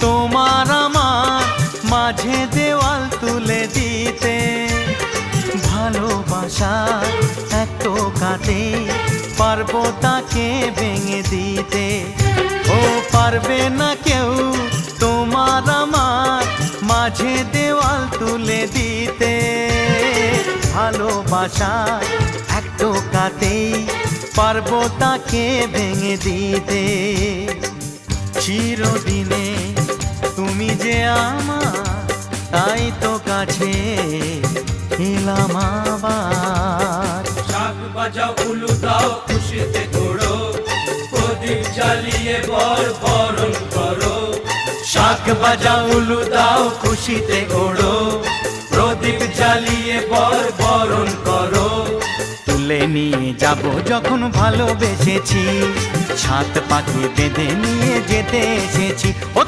তোমার আমার মাঝে দেওয়াল তুলে দিতে। ভালোবাসা এক টোকাতে পারবো তাকে ভেঙে দিতে। ও পারবে না কেউ তোমার আমার মাঝে দেওয়াল তুলে দিতে। ভালোবাসা এক টোকাতেই পারবো তাকে ভেঙে দিতে। চিরদিনে তুমি যে আমার, তাই তো কাছে এলাম আবার। শাক বাজাও উলু দাও খুশিতে ঘোড়ো, প্রদীপ জ্বালিয়ে বরণ করো। শাক বাজাও উলু দাও খুশিতে ঘোড়ো, প্রদীপ জ্বালিয়ে বরণ করো। তুলে নিয়ে যাব যখন ভালোবেসেছি, ছাদ পাখি বেঁধে নিয়ে যেতে এসেছি। ও